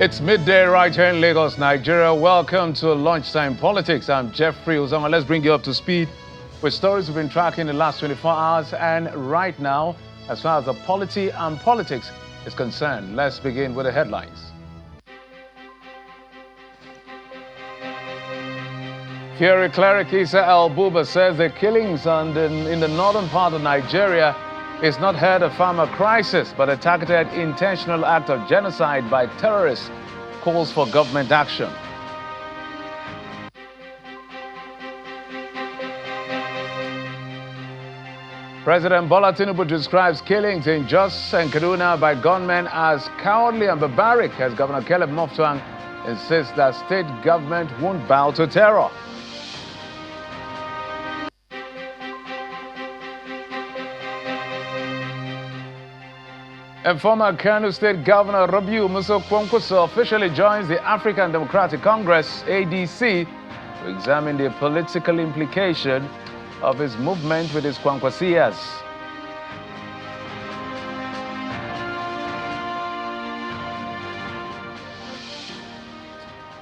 It's midday right here in Lagos, Nigeria. Welcome to Lunchtime Politics. I'm Jeffrey Uzama. Let's bring you up to speed with stories we've been tracking the last 24 hours. And right now, as far as the polity and politics is concerned, let's begin with the headlines. Fury cleric Isa El-Buba says the killings in the northern part of Nigeria is not heard a farmer crisis, but a targeted intentional act of genocide by terrorists, calls for government action. President Bola Tinubu describes killings in Jos and Kaduna by gunmen as cowardly and barbaric, as Governor Caleb Mutfwang insists that state government won't bow to terror. And former Kano State Governor Rabiu Musa Kwankwaso officially joins the African Democratic Congress, ADC, to examine the political implication of his movement with his Kwankwasias.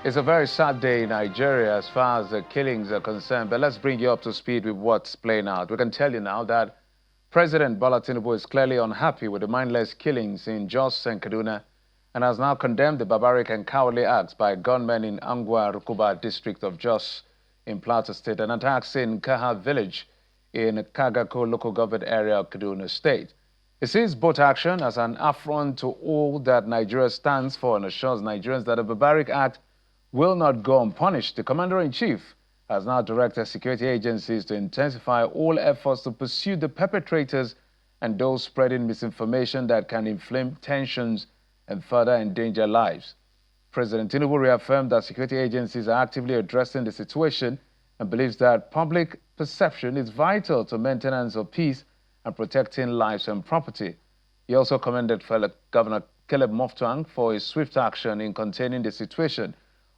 It's a very sad day in Nigeria as far as the killings are concerned, but let's bring you up to speed with what's playing out. We can tell you now that President Bola Tinubu is clearly unhappy with the mindless killings in Jos and Kaduna and has now condemned the barbaric and cowardly acts by gunmen in Angwa Rukuba district of Jos in Plateau State and attacks in Kaha village in Kagako local government area of Kaduna State. He sees both action as an affront to all that Nigeria stands for and assures Nigerians that a barbaric act will not go unpunished. The Commander-in-Chief has now directed security agencies to intensify all efforts to pursue the perpetrators and those spreading misinformation that can inflame tensions and further endanger lives. President Tinubu reaffirmed that security agencies are actively addressing the situation and believes that public perception is vital to maintenance of peace and protecting lives and property. He also commended Governor Caleb Mutfwang for his swift action in containing the situation.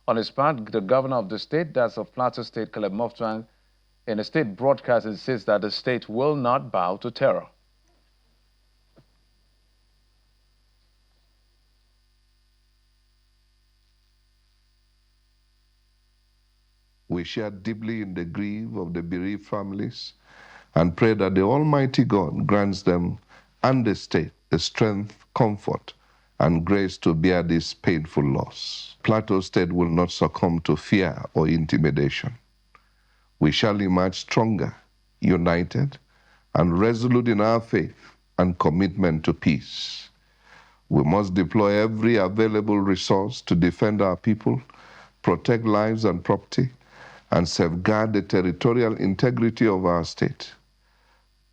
On his part, the governor of the state, that's of Plateau State, Caleb Mutfwang, in a state broadcast insists that the state will not bow to terror. We share deeply in the grief of the bereaved families and pray that the Almighty God grants them and the state the strength, comfort, and grace to bear this painful loss. Plateau State will not succumb to fear or intimidation. We shall emerge stronger, united, and resolute in our faith and commitment to peace. We must deploy every available resource to defend our people, protect lives and property, and safeguard the territorial integrity of our state.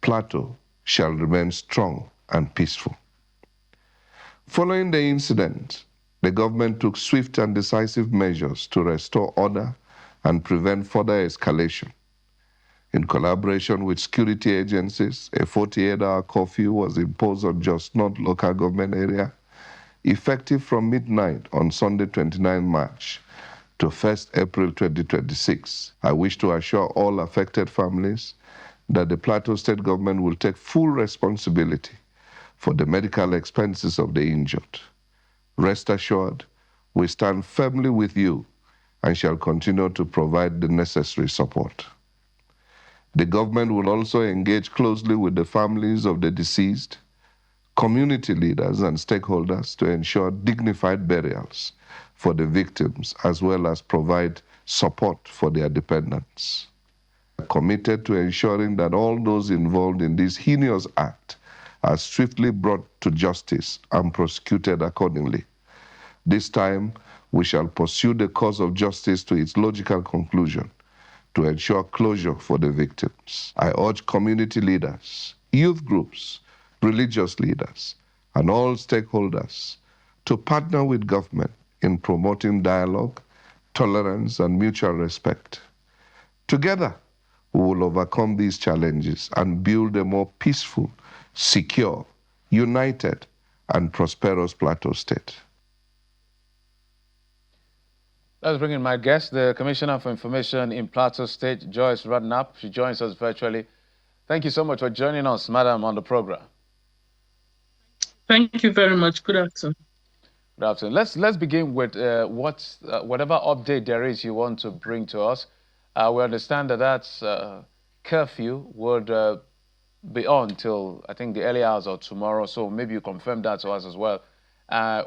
Plateau shall remain strong and peaceful. Following the incident, the government took swift and decisive measures to restore order and prevent further escalation. In collaboration with security agencies, a 48-hour curfew was imposed on Jos North local government area, effective from midnight on Sunday 29 March to 1st April 2026. I wish to assure all affected families that the Plateau State government will take full responsibility for the medical expenses of the injured. Rest assured, we stand firmly with you and shall continue to provide the necessary support. The government will also engage closely with the families of the deceased, community leaders and stakeholders to ensure dignified burials for the victims as well as provide support for their dependents. We are committed to ensuring that all those involved in this heinous act are swiftly brought to justice and prosecuted accordingly. This time, we shall pursue the cause of justice to its logical conclusion to ensure closure for the victims. I urge community leaders, youth groups, religious leaders, and all stakeholders to partner with government in promoting dialogue, tolerance, and mutual respect. Together, we will overcome these challenges and build a more peaceful, secure, united, and prosperous Plateau State. Let's bring in my guest, the Commissioner for Information in Plateau State, Joyce Ramnap. She joins us virtually. Thank you so much for joining us, madam, on the program. Thank you very much. Good afternoon. Good afternoon. Let's begin with whatever update there is you want to bring to us. We understand that that's curfew would be on till I think the early hours of tomorrow. So maybe you confirm that to us as well.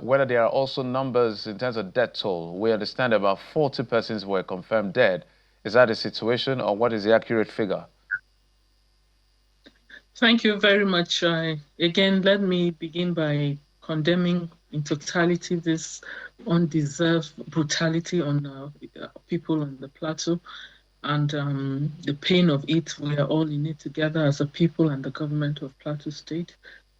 Whether there are also numbers in terms of death toll. We understand about 40 persons were confirmed dead. Is that the situation, or what is the accurate figure? Thank you very much. Again, let me begin by condemning in totality this undeserved brutality on people on the plateau, and the pain of it. We are all in it together as a people and the government of Plateau State.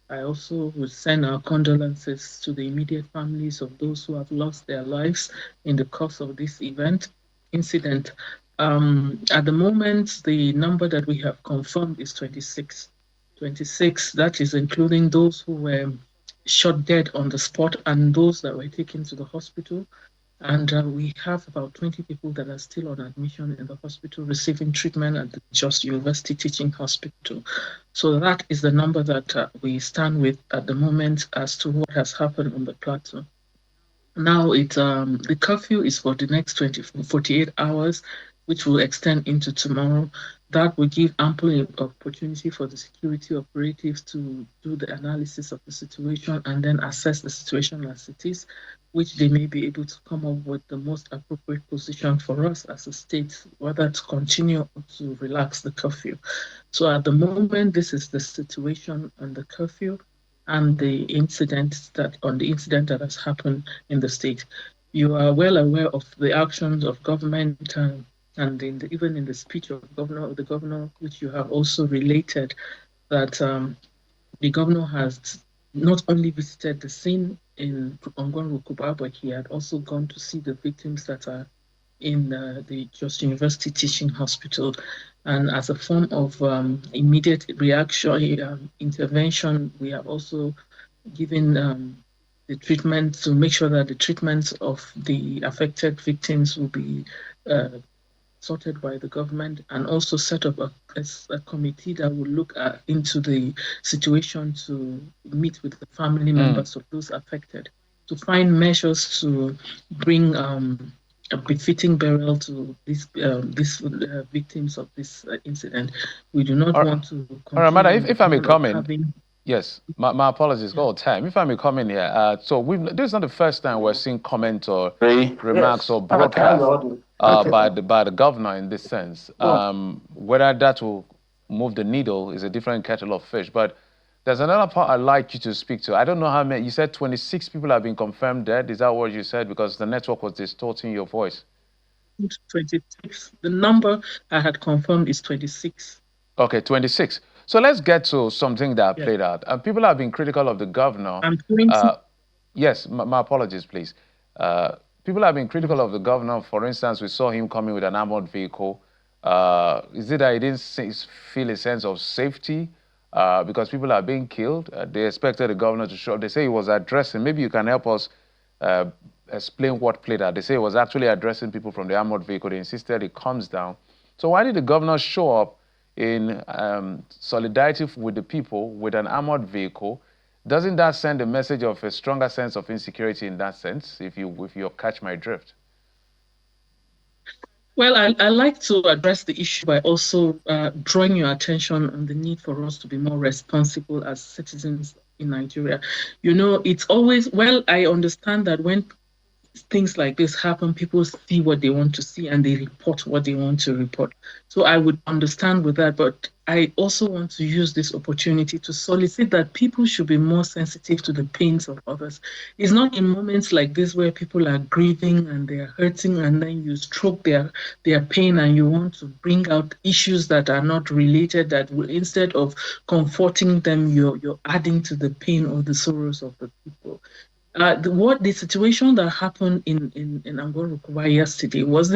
I also would send our condolences to the immediate families of those who have lost their lives in the course of this incident. At the moment, the number that we have confirmed is 26. 26, that is including those who were shot dead on the spot and those that were taken to the hospital. And we have about 20 people that are still on admission in the hospital receiving treatment at the Jos University Teaching Hospital. So that is the number that we stand with at the moment as to what has happened on the plateau. Now, the curfew is for the next 48 hours, which will extend into tomorrow. That will give ample opportunity for the security operatives to do the analysis of the situation and then assess the situation as it is, which they may be able to come up with the most appropriate position for us as a state, whether to continue or to relax the curfew. So at the moment, this is the situation on the curfew and the incident that has happened in the state. You are well aware of the actions of government and even in the speech of the governor, which you have also related, that the governor has not only visited the scene in Kwankwaso, but he had also gone to see the victims that are in the Jos University Teaching Hospital. And as a form of immediate reaction, intervention, we have also given the treatment to make sure that the treatment of the affected victims will be sorted by the government, and also set up a committee that will look into the situation to meet with the family members of those affected to find measures to bring a befitting burial to these victims of this incident. We do not want to continue. All right, madam, if I may come in. Yes, my apologies, go time. If I may come in here, so this is not the first time we're seeing comment or remarks or broadcast by the governor in this sense. Whether that will move the needle is a different kettle of fish. But there's another part I'd like you to speak to. I don't know how many. You said 26 people have been confirmed dead. Is that what you said? Because the network was distorting your voice. 26. The number I had confirmed is 26. Okay, 26. So let's get to something that played out. People have been critical of the governor. Yes, my apologies, please. People have been critical of the governor. For instance, we saw him coming with an armored vehicle. Is it that he didn't feel a sense of safety because people are being killed? They expected the governor to show up. They say he was addressing. Maybe you can help us explain what played out. They say he was actually addressing people from the armored vehicle. They insisted he comes down. So why did the governor show up in solidarity with the people with an armored vehicle? Doesn't that send a message of a stronger sense of insecurity in that sense, if you catch my drift? Well, I like to address the issue by also drawing your attention on the need for us to be more responsible as citizens in Nigeria. You know, it's always, well, I understand that when things like this happen, people see what they want to see and they report what they want to report. So I would understand with that, but I also want to use this opportunity to solicit that people should be more sensitive to the pains of others. It's not in moments like this where people are grieving and they're hurting and then you stroke their pain and you want to bring out issues that are not related, that will, instead of comforting them, you're adding to the pain or the sorrows of the people. The situation that happened in Angora yesterday was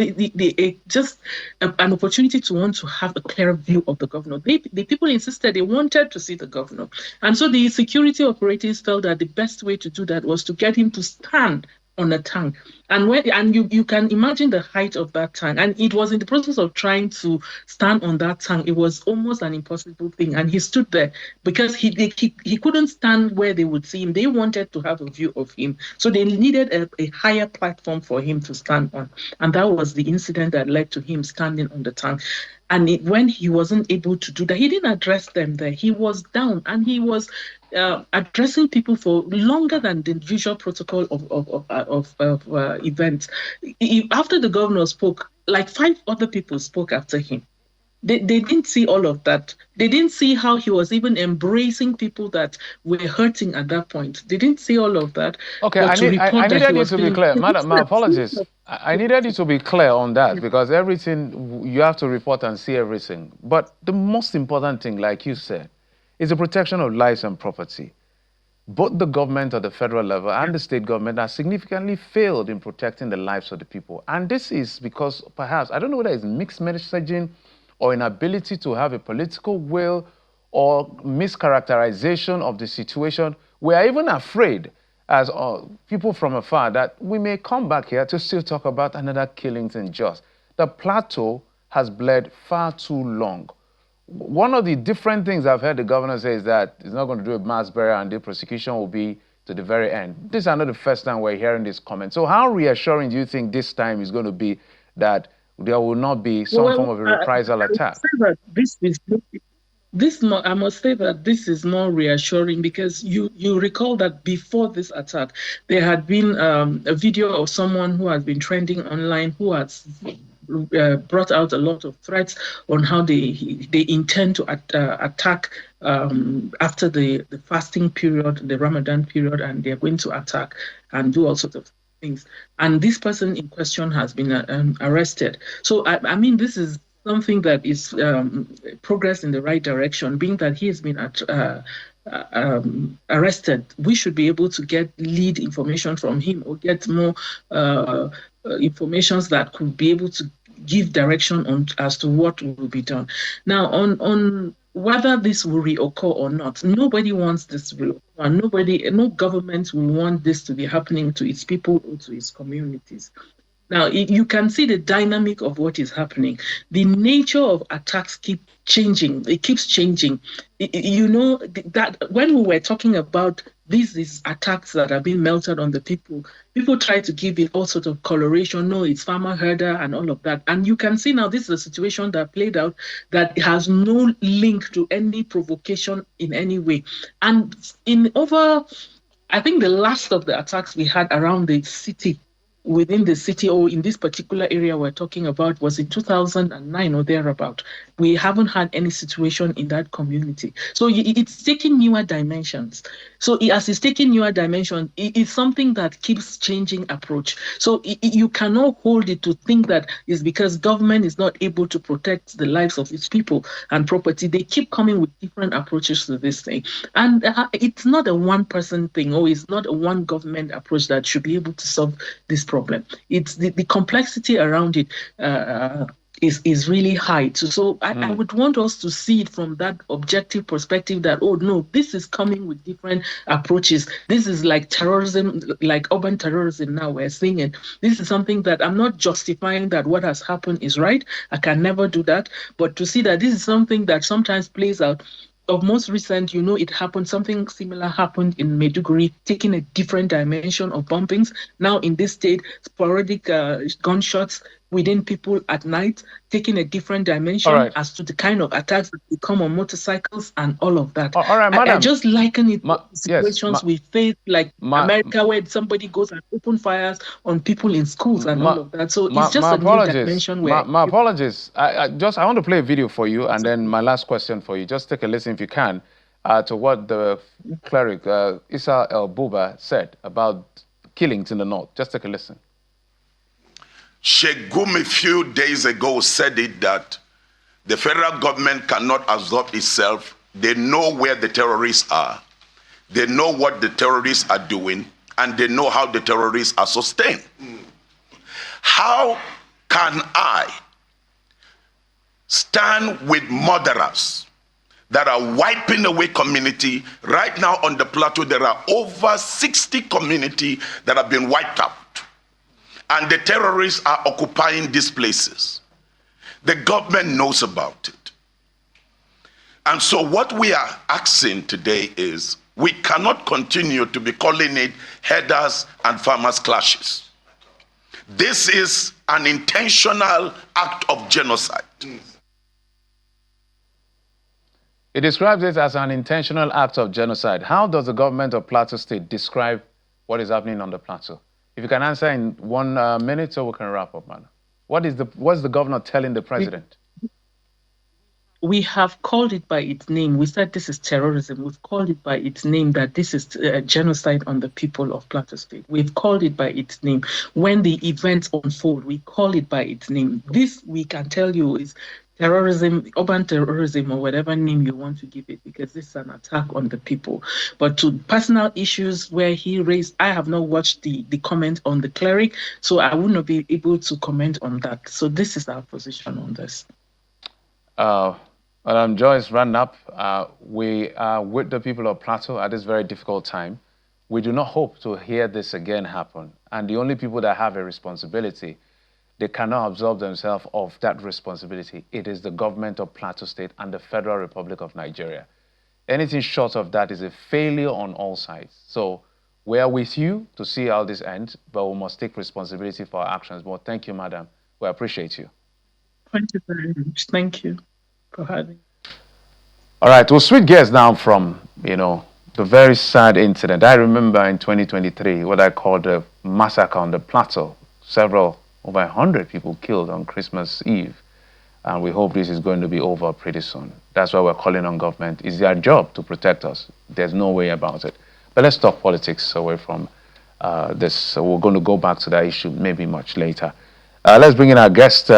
just an opportunity to want to have a clear view of the governor. The people insisted they wanted to see the governor. And so the security operatives felt that the best way to do that was to get him to stand on a tank. And you can imagine the height of that tank. And it was in the process of trying to stand on that tank. It was almost an impossible thing. And he stood there because he couldn't stand where they would see him. They wanted to have a view of him. So they needed a higher platform for him to stand on. And that was the incident that led to him standing on the tank. And when he wasn't able to do that, he didn't address them there. He was down and he was addressing people for longer than the usual protocol of events. After the governor spoke, like 5 other people spoke after him. They didn't see all of that. They didn't see how he was even embracing people that were hurting at that point. They didn't see all of that. Okay, I needed you to be clear. Madam, my apologies. I needed you to be clear on that because everything, you have to report and see everything. But the most important thing, like you said, is the protection of lives and property. Both the government at the federal level and the state government have significantly failed in protecting the lives of the people. And this is because perhaps, I don't know whether it's mixed messaging or inability to have a political will or mischaracterization of the situation. We are even afraid as people from afar that we may come back here to still talk about another killings in Jos. The Plateau has bled far too long. One of the different things I've heard the governor say is that he's not going to do a mass burial and the prosecution will be to the very end. This is not the first time we're hearing this comment. So how reassuring do you think this time is going to be that there will not be some form of a reprisal attack? I must say that this is more reassuring because you recall that before this attack, there had been a video of someone who has been trending online who has brought out a lot of threats on how they intend to attack after the fasting period, the Ramadan period, and they're going to attack and do all sorts of things. And this person in question has been arrested. So, I mean, this is something that is progress in the right direction, being that he has been arrested. We should be able to get lead information from him or get more information that could be able to give direction on as to what will be done. Now, on whether this will reoccur or not, nobody wants this to reoccur. No government will want this to be happening to its people or to its communities. Now, you can see the dynamic of what is happening. The nature of attacks keeps changing. It keeps changing. You know, that when we were talking about these attacks that are being melted on the people try to give it all sorts of coloration. No, it's farmer herder and all of that. And you can see now this is a situation that played out that has no link to any provocation in any way. And I think the last of the attacks we had around the city, within the city or in this particular area we're talking about was in 2009 or thereabout. We haven't had any situation in that community. So it's taking newer dimensions. So as it's taking newer dimensions, it's something that keeps changing approach. So you cannot hold it to think that it's because government is not able to protect the lives of its people and property. They keep coming with different approaches to this thing. And it's not a one-person thing or it's not a one government approach that should be able to solve this problem. It's the complexity around it is really high. So I would want us to see it from that objective perspective that, oh no, this is coming with different approaches. This is like terrorism, like urban terrorism now we're seeing it. This is something that I'm not justifying that what has happened is right. I can never do that. But to see that this is something that sometimes plays out. Of most recent, it happened, something similar happened in Maiduguri, taking a different dimension of bombings. Now in this state, sporadic gunshots within people at night, taking a different dimension as to the kind of attacks that come on motorcycles and all of that. All right, madam. I just liken it to situations we face, like America, where somebody goes and open fires on people in schools and all of that. So it's just a new dimension where... My apologies. I want to play a video for you, and then my last question for you. Just take a listen, if you can, to what the cleric, Issa El Buba, said about killings in the north. Just take a listen. Sheikh Gumi a few days ago said it that the federal government cannot absorb itself. They know where the terrorists are. They know what the terrorists are doing, and they know how the terrorists are sustained. How can I stand with murderers that are wiping away community? Right now on the plateau, there are over 60 communities that have been wiped out. and the terrorists are occupying these places. The government knows about it. And so what we are asking today is, we cannot continue to be calling it herders and farmers clashes. This is an intentional act of genocide. It describes it as an intentional act of genocide. How does the government of Plateau State describe what is happening on the Plateau? If you can answer in 1 minute, so we can wrap up, man. What's the governor telling the president? We have called it by its name. We said this is terrorism. We've called it by its name, that this is genocide on the people of Plateau State. We've called it by its name. When the events unfold, we call it by its name. This, we can tell you, is terrorism, urban terrorism, or whatever name you want to give it, because this is an attack on the people. But to personal issues where he raised, I have not watched the comment on the cleric, so I would not be able to comment on that. So this is our position on this. Madam Joyce Ramnap, we are with the people of Plateau at this very difficult time. We do not hope to hear this again happen. And the only people that have a responsibility, they cannot absolve themselves of that responsibility. It is the government of Plateau State and the Federal Republic of Nigeria. Anything short of that is a failure on all sides. So we are with you to see how this ends, but we must take responsibility for our actions. But thank you, madam. We appreciate you. Thank you very much. Thank you for having. All right, we'll switch gears now from, the very sad incident. I remember in 2023 what I called a massacre on the Plateau. Over 100 people killed on Christmas Eve. And we hope this is going to be over pretty soon. That's why we're calling on government. It's their job to protect us. There's no way about it. But let's talk politics away from this. So we're going to go back to that issue maybe much later. Let's bring in our guest,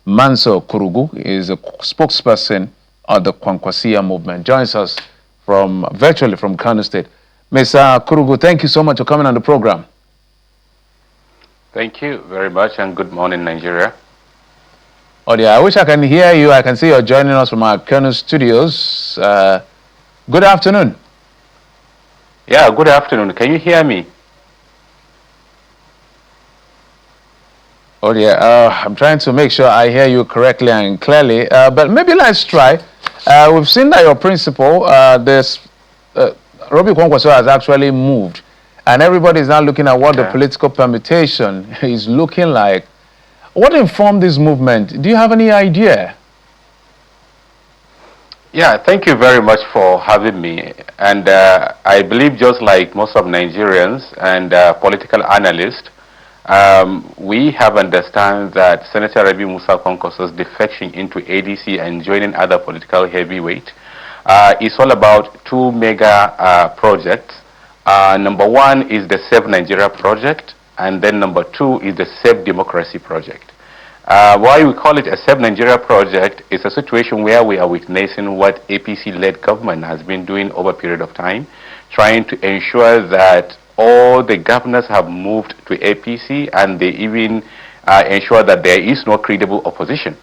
Manso Kurugu. Is a spokesperson of the Kwankwaso movement. Joins us virtually from Kano State. Mr. Kurugu, thank you so much for coming on the program. Thank you very much, and good morning, Nigeria. Oh dear, I wish I can hear you. I can see you're joining us from our Kano studios. Good afternoon. Yeah, good afternoon. Can you hear me? Oh dear, I'm trying to make sure I hear you correctly and clearly, but maybe let's try. We've seen that your principal, Robbie Kwankwaso, has actually moved, and everybody is now looking at what the political permutation is looking like. What informed this movement? Do you have any idea? Yeah, thank you very much for having me. And I believe, just like most of Nigerians and political analysts, we have understand that Senator Rabi Musa Kwankwaso's defection into ADC and joining other political heavyweight is all about two mega projects. Number one is the Save Nigeria project, and then number two is the Save Democracy project. Why we call it a Save Nigeria project is a situation where we are witnessing what APC-led government has been doing over a period of time, trying to ensure that all the governors have moved to APC, and they even ensure that there is no credible opposition.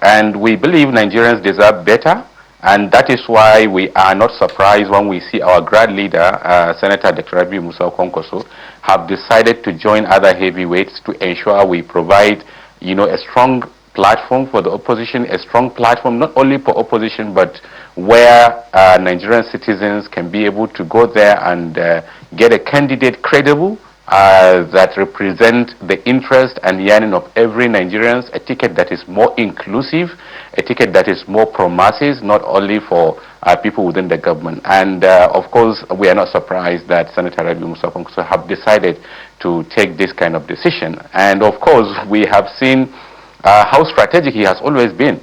And we believe Nigerians deserve better, and that is why we are not surprised when we see our grand leader, Senator Dr. Rabi Musa Kwankwaso, have decided to join other heavyweights to ensure we provide, a strong platform for the opposition, a strong platform not only for opposition, but where Nigerian citizens can be able to go there and get a candidate credible that represent the interest and yearning of every Nigerian, a ticket that is more inclusive, a ticket that is more pro-masses, not only for people within the government. And of course, we are not surprised that Senator Rabi Musa Kwankwaso have decided to take this kind of decision. And of course, we have seen how strategic he has always been.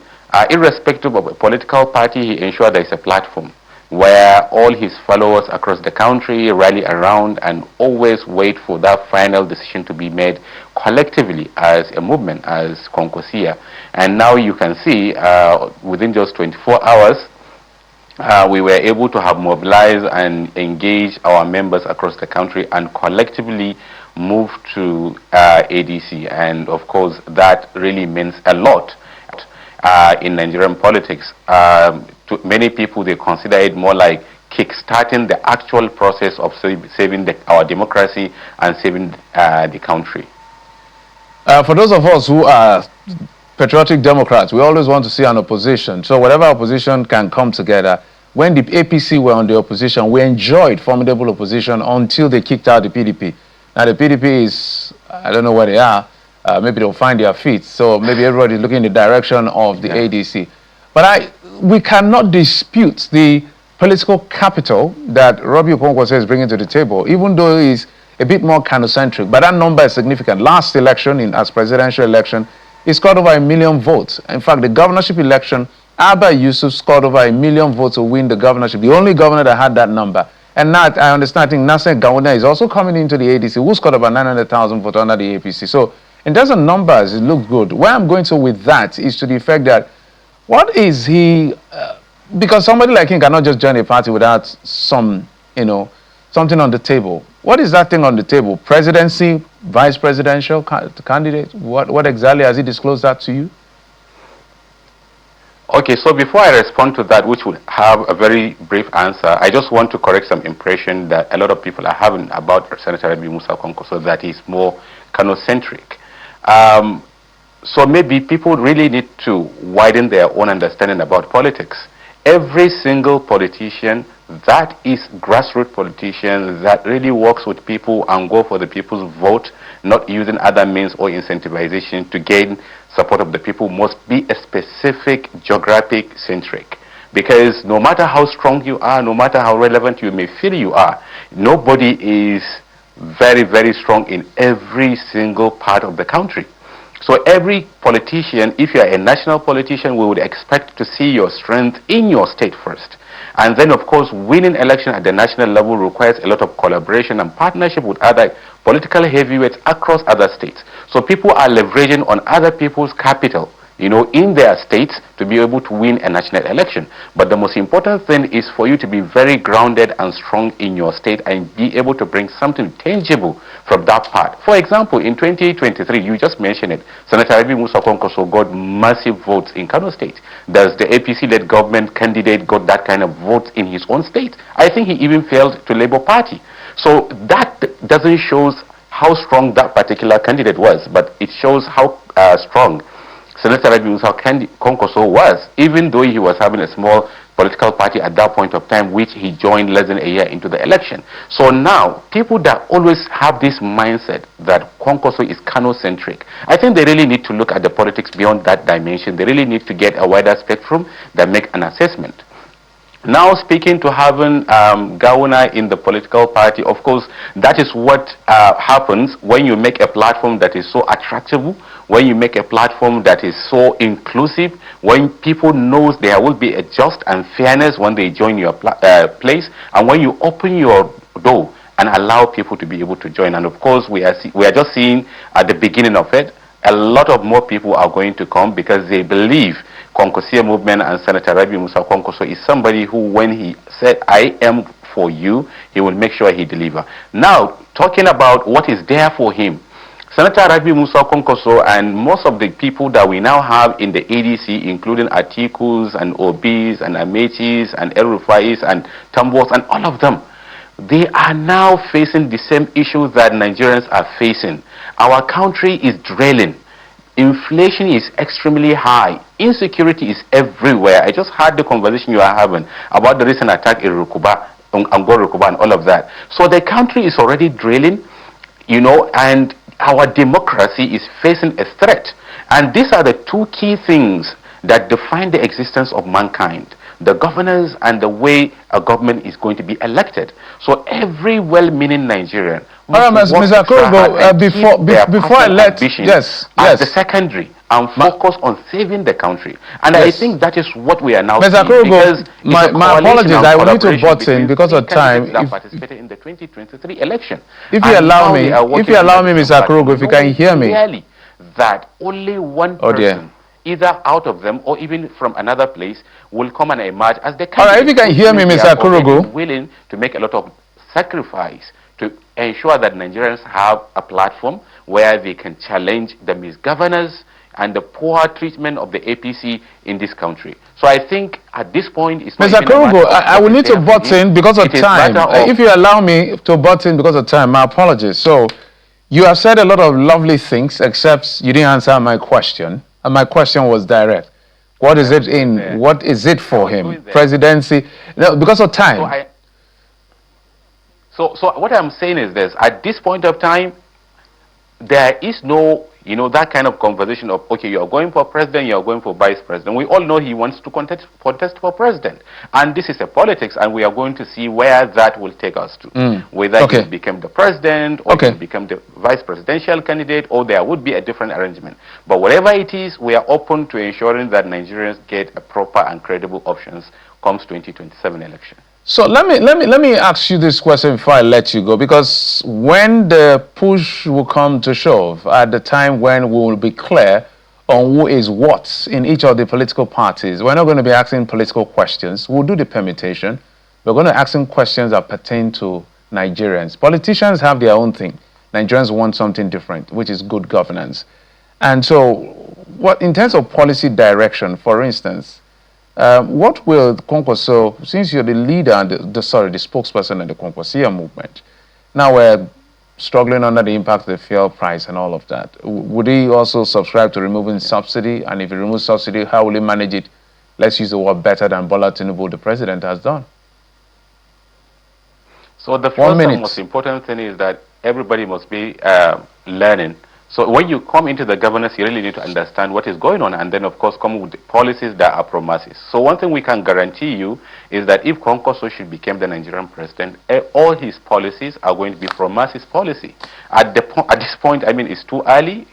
Irrespective of a political party, he ensured there is a platform where all his followers across the country rally around and always wait for that final decision to be made collectively as a movement, as Kwankwaso. And now you can see within just 24 hours, we were able to have mobilized and engage our members across the country and collectively move to ADC. And of course, that really means a lot in Nigerian politics. To many people, they consider it more like kickstarting the actual process of saving our democracy and saving the country. For those of us who are patriotic Democrats, we always want to see an opposition. So whatever opposition can come together. When the APC were on the opposition, we enjoyed formidable opposition until they kicked out the PDP. Now the PDP is, I don't know where they are. Maybe they'll find their feet. So maybe everybody's looking in the direction of the ADC. But we cannot dispute the political capital that Robbie Kwankwaso is bringing to the table, even though he's a bit more Kano-centric. But that number is significant. Last election, as presidential election, he scored over 1 million votes. In fact, the governorship election, Abba Yusuf scored over 1 million votes to win the governorship, the only governor that had that number. And now I understand, I think Nasser Gawuna is also coming into the ADC, who scored about 900,000 votes under the APC. So in terms of numbers, it looks good. Where I'm going to with that is to the effect that, what is he, because somebody like him cannot just join a party without some, something on the table. What is that thing on the table? Presidency, vice presidential candidate? What exactly has he disclosed that to you? Okay, so before I respond to that, which would have a very brief answer, I just want to correct some impression that a lot of people are having about Senator Rabi Musa Kwankwaso, that he's more Kano-centric. So maybe people really need to widen their own understanding about politics. Every single politician that is grassroots politician that really works with people and go for the people's vote, not using other means or incentivization to gain support of the people, must be a specific geographic centric. Because no matter how strong you are, no matter how relevant you may feel you are, nobody is very, very strong in every single part of the country. So every politician, if you are a national politician, we would expect to see your strength in your state first. And then, of course, winning election at the national level requires a lot of collaboration and partnership with other political heavyweights across other states. So people are leveraging on other people's capital, in their states to be able to win a national election. But the most important thing is for you to be very grounded and strong in your state and be able to bring something tangible from that part. For example, in 2023, you just mentioned it, Senator Rabi Musa Kwankwaso got massive votes in Kano State. Does the APC-led government candidate got that kind of votes in his own state? I think he even failed to Labour Party. So that doesn't show how strong that particular candidate was, but it shows how strong Senator Rabi Musa Kwankwaso was, even though he was having a small political party at that point of time, which he joined less than a year into the election. So now, people that always have this mindset that Kwankwaso is Kano-centric, I think they really need to look at the politics beyond that dimension. They really need to get a wider spectrum that make an assessment. Now, speaking to having Gawuna in the political party, of course, that is what happens when you make a platform that is so attractive, when you make a platform that is so inclusive, when people know there will be a just and fairness when they join your place, and when you open your door and allow people to be able to join. And of course, we are just seeing at the beginning of it, a lot of more people are going to come because they believe Kwankwaso movement and Senator Rabi Musa Kwankwaso is somebody who, when he said, I am for you, he will make sure he deliver. Now, talking about what is there for him, Senator Rabi Musa Kwankwaso and most of the people that we now have in the ADC, including Atikus and Obis and Amechis and El Rufais and Tambos and all of them, they are now facing the same issues that Nigerians are facing. Our country is draining. Inflation is extremely high. Insecurity is everywhere. I just had the conversation you are having about the recent attack in Rukuba, Angor Rukuba and all of that. So the country is already draining, and our democracy is facing a threat. And these are the two key things that define the existence of mankind: the governance and the way a government is going to be elected. So every well-meaning Nigerian must Mr. Akurugo, before I let yes, the secondary and focus on saving the country. And yes, I think that is what we are now Mr. Akurugo, my apologies, I will need to butt in because of time. That participated in the 2023 election. If you allow me, Mr. Akurugo, if you can hear me. Clearly that only one person, either out of them or even from another place, will come and emerge as the candidate. All right, if you can hear me, Mr. Akurugo. Willing to make a lot of sacrifice to ensure that Nigerians have a platform where they can challenge the misgovernance and the poor treatment of the APC in this country. So I think at this point, it's not Mr. Akurugo, I will need to butt in because of time. If you allow me to butt in because of time, my apologies. So You have said a lot of lovely things, except you didn't answer my question. And my question was direct. What is it in? What is it for him? Presidency? No, because of time. So what I'm saying is this: at this point of time, there is no, that kind of conversation of, okay, you're going for president, you're going for vice president. We all know he wants to contest for president. And this is a politics, and we are going to see where that will take us to. Whether he become the president, or he become the vice presidential candidate, or there would be a different arrangement. But whatever it is, we are open to ensuring that Nigerians get a proper and credible options comes 2027 election. So let me ask you this question before I let you go, because when the push will come to shove, at the time when we will be clear on who is what in each of the political parties, we're not going to be asking political questions. We'll do the permutation. We're going to ask some questions that pertain to Nigerians. Politicians have their own thing. Nigerians want something different, which is good governance. And so, what in terms of policy direction, for instance, what will Kwankwaso, since you're the leader and the spokesperson of the Kwankwaso movement, now we're struggling under the impact of the fuel price and all of that, would he also subscribe to removing subsidy? And if he removes subsidy, how will he manage it? Let's use the word better than Bola Tinubu, the president, has done. So the first and most important thing is that everybody must be learning. So when you come into the governance, you really need to understand what is going on, and then of course come with policies that are promises. So one thing we can guarantee you is that if Kwankwaso should become the Nigerian president, all his policies are going to be promises policy. At this point, I mean, it's too early,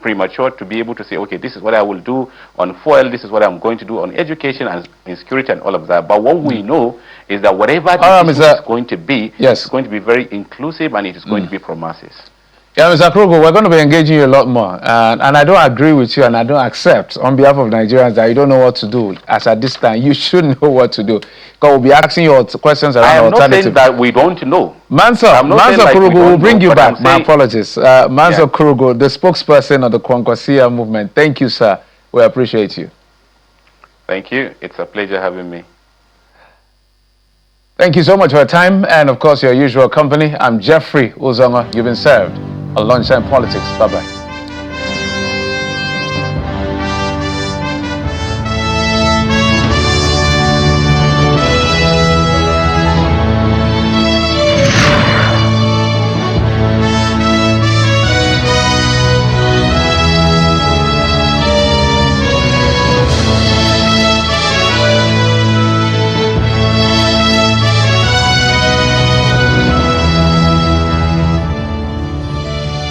premature to be able to say, okay, this is what I will do on fuel, this is what I'm going to do on education and security and all of that. But what we know is that whatever this is going to be, it's going to be very inclusive, and it is going to be promises. Yeah, Mr. Kruger, we're going to be engaging you a lot more. And I don't agree with you, and I don't accept on behalf of Nigerians that you don't know what to do. As at this time, you should know what to do. Because we'll be asking you questions around alternative. I am not saying that we don't know. Mansa Kruger, we'll bring you back. My apologies. Mansa Kruger, the spokesperson of the Kwankwaso movement. Thank you, sir. We appreciate you. Thank you. It's a pleasure having me. Thank you so much for your time and, of course, your usual company. I'm Jeffrey Uzonga. You've been served on Lunchtime Politics. Bye-bye.